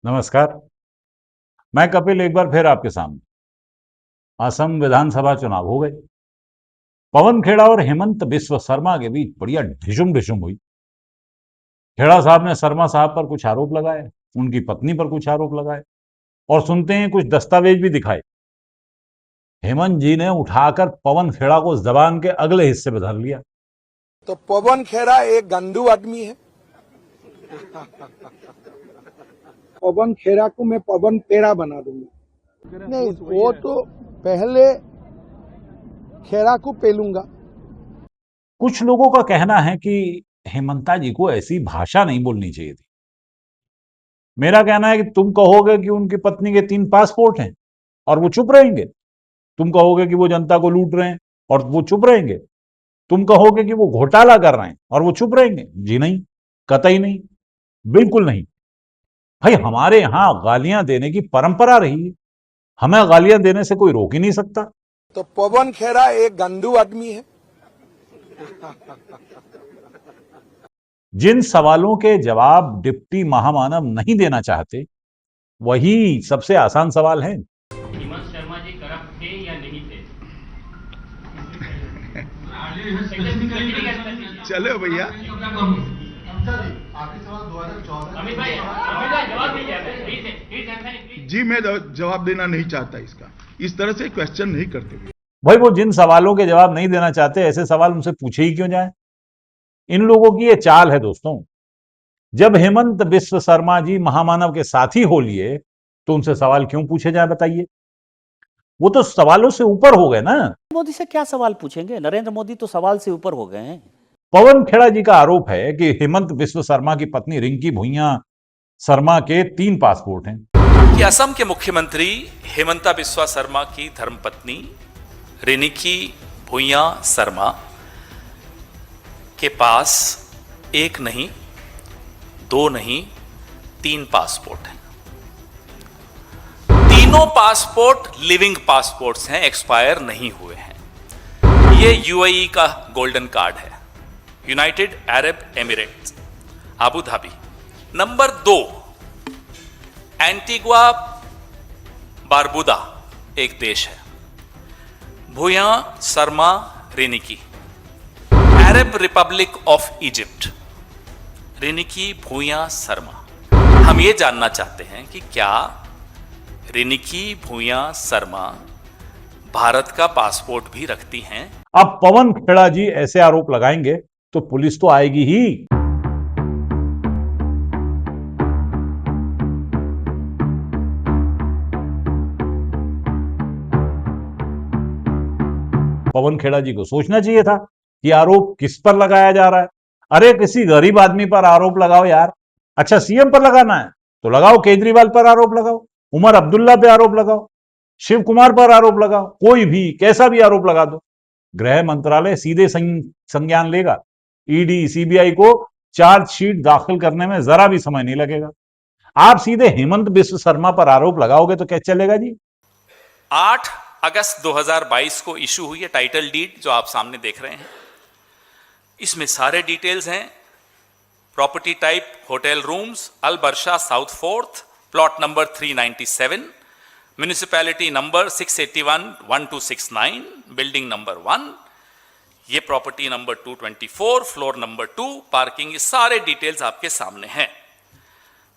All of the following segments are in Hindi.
नमस्कार। मैं कपिल एक बार फिर आपके सामने। असम विधानसभा चुनाव हो गए। पवन खेड़ा और हेमंत बिस्व शर्मा के बीच बढ़िया ढिशुम ढिशुम हुई। खेड़ा साहब ने शर्मा साहब पर कुछ आरोप लगाए, उनकी पत्नी पर कुछ आरोप लगाए और सुनते हैं कुछ दस्तावेज भी दिखाए। हेमंत जी ने उठाकर पवन खेड़ा को जबान के अगले हिस्से में धर लिया। तो पवन खेड़ा एक गंदू आदमी है। पवन खेड़ा को मैं पवन पेड़ा बना दूंगा। नहीं, वो तो पहले खेड़ा को पेलूंगा। कुछ लोगों का कहना है कि हेमंता जी को ऐसी भाषा नहीं बोलनी चाहिए थी। मेरा कहना है कि तुम कहोगे कि उनकी पत्नी के 3 पासपोर्ट हैं और वो चुप रहेंगे। तुम कहोगे कि वो जनता को लूट रहे हैं और वो चुप रहेंगे। तुम कहोगे कि वो घोटाला कर रहे हैं और वो चुप रहेंगे। जी नहीं, कतई नहीं, बिल्कुल नहीं। भाई हमारे यहां गालियां देने की परंपरा रही है, हमें गालियां देने से कोई रोक ही नहीं सकता। तो पवन खेड़ा एक गंदू आदमी है। जिन सवालों के जवाब डिप्टी महामानव नहीं देना चाहते, वही सबसे आसान सवाल है। हेमंत शर्मा जी करप्ट थे या नहीं थे? चलो भैया, अमित भाई जवाब दीजिए। जी मैं जवाब देना नहीं चाहता इसका। इस तरह से क्वेश्चन नहीं करते। भाई वो जिन सवालों के जवाब नहीं देना चाहते, ऐसे सवाल उनसे पूछे ही क्यों जाए। इन लोगों की ये चाल है दोस्तों। जब हेमंत बिस्व शर्मा जी महामानव के साथी हो लिए तो उनसे सवाल क्यों पूछे जाए बताइए। वो तो सवालों से ऊपर हो गए ना। मोदी से क्या सवाल पूछेंगे? नरेंद्र मोदी तो सवाल से ऊपर हो गए हैं। पवन खेड़ा जी का आरोप है कि हेमंत बिस्व शर्मा की पत्नी रिंकी भुइयां शर्मा के 3 पासपोर्ट हैं। कि असम के मुख्यमंत्री हेमंता बिस्वा शर्मा की धर्मपत्नी रिंकी भुइयां शर्मा के पास 1 नहीं, 2 नहीं, 3 पासपोर्ट हैं। तीनों पासपोर्ट लिविंग पासपोर्ट्स हैं, एक्सपायर नहीं हुए हैं। ये यूएई का गोल्डन कार्ड है, United Arab Emirates, Abu Dhabi. Number 2, Antigua Barbuda एक देश है। Bhuiyan Sharma Rinki, Arab Republic of Egypt, Rinki Bhuiyan Sharma. हम ये जानना चाहते हैं कि क्या रिंकी भुइयां शर्मा भारत का पासपोर्ट भी रखती हैं? अब पवन खेड़ा जी ऐसे आरोप लगाएंगे तो पुलिस तो आएगी ही। पवन खेड़ा जी को सोचना चाहिए था कि आरोप किस पर लगाया जा रहा है। अरे किसी गरीब आदमी पर आरोप लगाओ यार। अच्छा सीएम पर लगाना है तो लगाओ, केजरीवाल पर आरोप लगाओ, उमर अब्दुल्ला पे आरोप लगाओ, शिव कुमार पर आरोप लगाओ, कोई भी कैसा भी आरोप लगा दो। गृह मंत्रालय सीधे संज्ञान लेगा। ईडी सीबीआई को चार्जशीट दाखिल करने में जरा भी समय नहीं लगेगा। आप सीधे हेमंत बिस्व शर्मा पर आरोप लगाओगे तो क्या चलेगा जी। 8 अगस्त 2022 को इशू हुई है टाइटल डीड, जो आप सामने देख रहे हैं। इसमें सारे डिटेल्स हैं। Property type hotel rooms, Al Barsha south 4th, plot number 397, municipality number 681-1269, building number 1, ये property number 224, floor number 2, parking, ये सारे डिटेल्स आपके सामने हैं।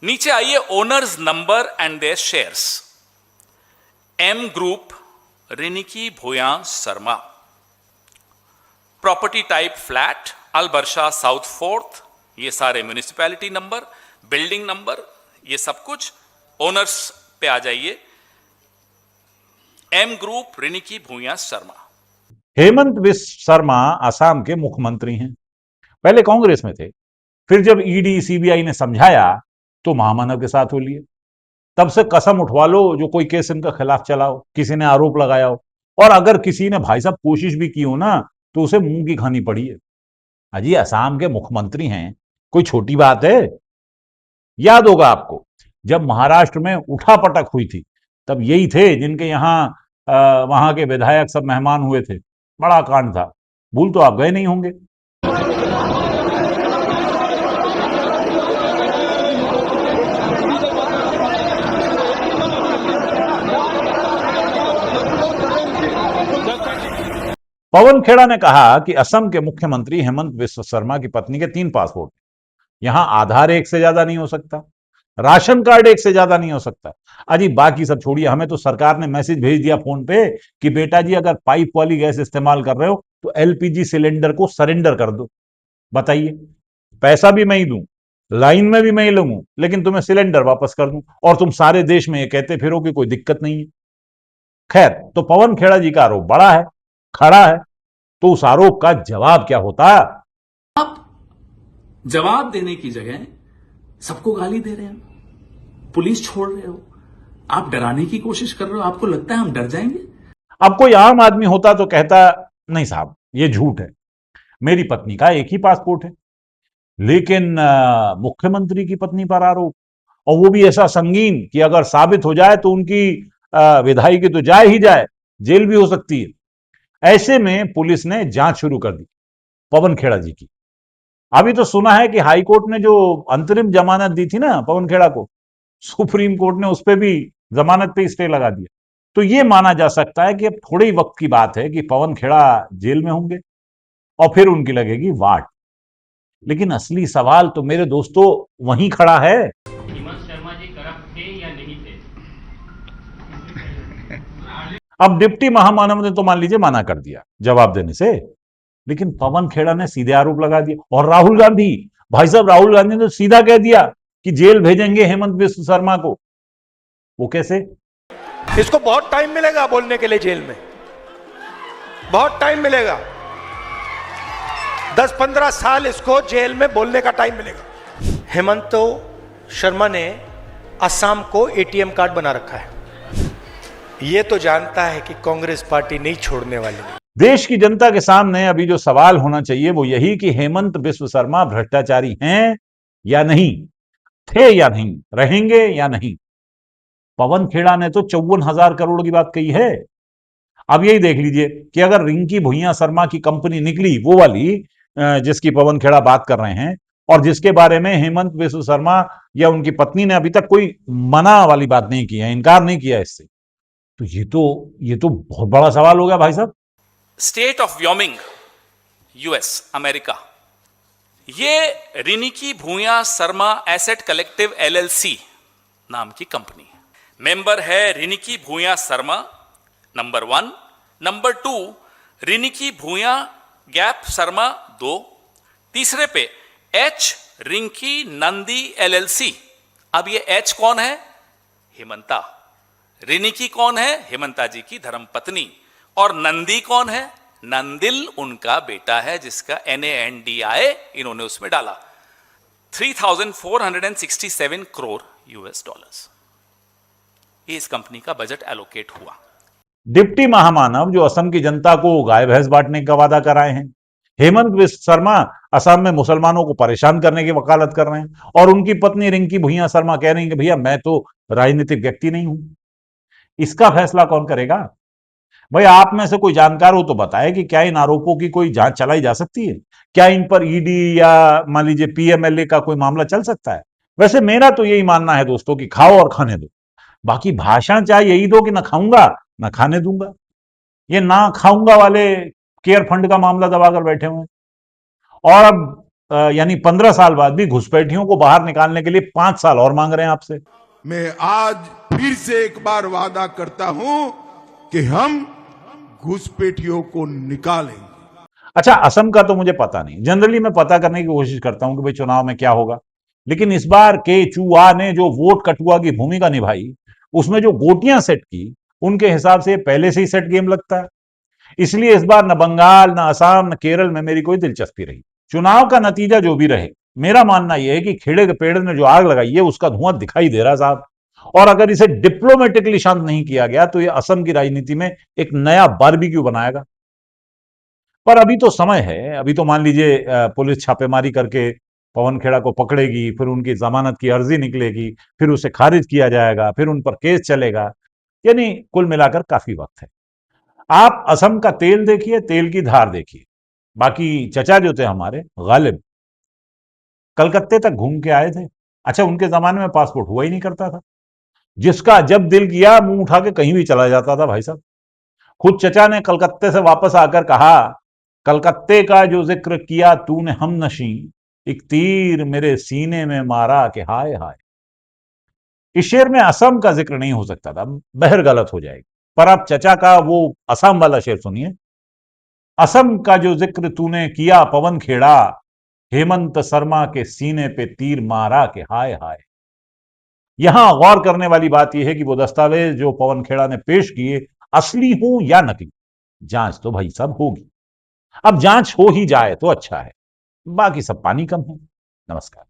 नीचे आइए, owners number and their shares. M group, Rinki Bhuiyan Sharma, property type flat, Al Barsha south 4th, ये सारे म्यूनिसिपैलिटी नंबर, बिल्डिंग नंबर, ये सब कुछ। ओनर्स पे आ जाइए, एम ग्रुप, रिंकी भुइयां शर्मा। हेमंत बिस्व शर्मा असम के मुख्यमंत्री हैं। पहले कांग्रेस में थे, फिर जब ईडी सीबीआई ने समझाया तो महामानव के साथ हो लिए। तब से कसम उठवा लो जो कोई केस इनका खिलाफ चला हो, किसी ने आरोप लगाया हो, और अगर किसी ने भाई साहब कोशिश भी की हो ना तो उसे मुंह की खानी पड़ी है। अजी असम के मुख्यमंत्री हैं, कोई छोटी बात है। याद होगा आपको, जब महाराष्ट्र में उठापटक हुई थी तब यही थे जिनके यहां वहां के विधायक सब मेहमान हुए थे। बड़ा कांड था, भूल तो आप गए नहीं होंगे। पवन खेड़ा ने कहा कि असम के मुख्यमंत्री हेमंत बिस्व शर्मा की पत्नी के 3 पासपोर्ट, यहां आधार एक से ज्यादा नहीं हो सकता, राशन कार्ड एक से ज्यादा नहीं हो सकता। अजी बाकी सब छोड़िए, हमें तो सरकार ने मैसेज भेज दिया फोन पे कि बेटा जी अगर पाइप वाली गैस इस्तेमाल कर रहे हो तो एलपीजी सिलेंडर को सरेंडर कर दो। बताइए, पैसा भी मैं ही दूं, लाइन में भी मैं ही लगूं, लेकिन तुम्हें सिलेंडर वापस कर दूं, और तुम सारे देश में ये कहते फिरो कि कोई दिक्कत नहीं है। खैर, तो पवन खेड़ा जी का आरोप बड़ा है, खड़ा है, तो उस आरोप का जवाब क्या होता? आप जवाब देने की जगह सबको गाली दे रहे हो, पुलिस छोड़ रहे हो, आप डराने की कोशिश कर रहे हो। आपको लगता है हम डर जाएंगे? अब कोई आम आदमी होता तो कहता नहीं साहब ये झूठ है, मेरी पत्नी का एक ही पासपोर्ट है। लेकिन मुख्यमंत्री की पत्नी पर आरोप, और वो भी ऐसा संगीन कि अगर साबित हो जाए तो उनकी विधायकी तो जाए ही जाए, जेल भी हो सकती है। ऐसे में पुलिस ने जांच शुरू कर दी पवन खेड़ा जी की। अभी तो सुना है कि हाईकोर्ट ने जो अंतरिम जमानत दी थी ना पवन खेड़ा को, सुप्रीम कोर्ट ने उस पर भी जमानत पे स्टे लगा दिया। तो ये माना जा सकता है कि अब थोड़े ही वक्त की बात है कि पवन खेड़ा जेल में होंगे और फिर उनकी लगेगी वाट। लेकिन असली सवाल तो मेरे दोस्तों वहीं खड़ा है। हेमंत शर्मा जी करप्ट थे या नहीं थे? अब डिप्टी महामानव ने तो मान लीजिए मना कर दिया जवाब देने से, लेकिन पवन खेड़ा ने सीधे आरोप लगा दिया। और राहुल गांधी, भाई साहब राहुल गांधी ने तो सीधा कह दिया कि जेल भेजेंगे हेमंत बिस्व शर्मा को। वो कैसे? इसको बहुत टाइम मिलेगा बोलने के लिए, जेल में बहुत टाइम मिलेगा, 10-15 साल इसको जेल में बोलने का टाइम मिलेगा। हेमंत शर्मा ने असम को एटीएम कार्ड बना रखा है, ये तो जानता है कि कांग्रेस पार्टी नहीं छोड़ने वाली। देश की जनता के सामने अभी जो सवाल होना चाहिए वो यही कि हेमंत बिस्व शर्मा भ्रष्टाचारी हैं या नहीं, थे या नहीं, रहेंगे या नहीं। पवन खेड़ा ने तो 54,000 करोड़ की बात कही है। अब यही देख लीजिए कि अगर रिंकी भुइयां शर्मा की कंपनी निकली, वो वाली जिसकी पवन खेड़ा बात कर रहे हैं, और जिसके बारे में हेमंत बिस्व शर्मा या उनकी पत्नी ने अभी तक कोई मना वाली बात नहीं की है, इनकार नहीं किया इससे, तो ये तो बहुत बड़ा सवाल हो गया भाई साहब। State of Wyoming, US, America, ये रिनिकी भूया शर्मा एसेट कलेक्टिव एलएलसी नाम की कंपनी है। मेंबर है रिनिकी भूया शर्मा नंबर 1, नंबर 2 रिनिकी भूया गैप शर्मा 2, तीसरे पे एच रिंकी नंदी एलएलसी। अब ये एच कौन है? हेमंता। रिनिकी कौन है? हेमंता जी की धर्मपत्नी। और नंदी कौन है? नंदिल उनका बेटा है, जिसका NANDI इन्होंने उसमें डाला। 3,467 करोड़ यूएस डॉलर्स ये इस कंपनी का बजट एलोकेट हुआ। डिप्टी महामानव जो असम की जनता को गाय भैंस बांटने का वादा कराए हैं, हेमंत बिस्व शर्मा असम में मुसलमानों को परेशान करने की वकालत कर रहे हैं, और उनकी पत्नी रिंकी भुइयां शर्मा कह रही हैं कि भैया मैं तो राजनीतिक व्यक्ति नहीं हूं। इसका फैसला कौन करेगा? भाई आप में से कोई जानकार हो तो बताए कि क्या इन आरोपों की कोई जांच चलाई जा सकती है? क्या इन पर ईडी या मान लीजिए PMLA का कोई मामला चल सकता है? वैसे मेरा तो यही मानना है दोस्तों कि खाओ और खाने दो, बाकी भाषण चाहे यही दो कि ना खाऊंगा ना खाने दूंगा। ये ना खाऊंगा वाले केयर फंड का मामला दबाकर बैठे हुए, और अब यानी 15 साल बाद भी घुसपैठियों को बाहर निकालने के लिए 5 साल और मांग रहे हैं आपसे। मैं आज फिर से एक बार वादा करता हूं कि हम घुसपैठियों को निकालेंगे। अच्छा, असम का तो मुझे पता नहीं, जनरली मैं पता करने की कोशिश करता हूं कि भाई चुनाव में क्या होगा, लेकिन इस बार केचुआ ने जो वोट कटुआ की भूमिका निभाई, उसमें जो गोटियां सेट की, उनके हिसाब से पहले से ही सेट गेम लगता है। इसलिए इस बार न बंगाल, न असम, न केरल में मेरी कोई दिलचस्पी रही। चुनाव का नतीजा जो भी रहे, मेरा मानना यह है कि खेड़े के पेड़ ने जो आग लगाई है उसका धुआं दिखाई दे रहा साहब, और अगर इसे डिप्लोमेटिकली शांत नहीं किया गया तो यह असम की राजनीति में एक नया बारबेक्यू बनाएगा। पर अभी तो समय है, अभी तो मान लीजिए पुलिस छापेमारी करके पवन खेड़ा को पकड़ेगी, फिर उनकी जमानत की अर्जी निकलेगी, फिर उसे खारिज किया जाएगा, फिर उन पर केस चलेगा, यानी कुल मिलाकर काफी वक्त है। आप असम का तेल देखिए, तेल की धार देखिए। बाकी चचा जो थे हमारे गालिब, कलकत्ते तक घूम के आए थे। अच्छा, उनके जमाने में पासपोर्ट हुआ ही नहीं करता था, जिसका जब दिल किया मुंह उठा के कहीं भी चला जाता था भाई साहब। खुद चचा ने कलकत्ते से वापस आकर कहा, कलकत्ते का जो जिक्र किया तूने हमनशी, एक तीर मेरे सीने में मारा कि हाय हाय। इस शेर में असम का जिक्र नहीं हो सकता था, बहर गलत हो जाएगी। पर आप चचा का वो असम वाला शेर सुनिए। असम का जो जिक्र तूने किया पवन खेड़ा, हेमंत शर्मा के सीने पे तीर मारा कि हाय हाय। यहां गौर करने वाली बात यह है कि वो दस्तावेज जो पवन खेड़ा ने पेश किए असली हो या नकली, जांच तो भाई साहब होगी। अब जांच हो ही जाए तो अच्छा है, बाकी सब पानी कम है। नमस्कार।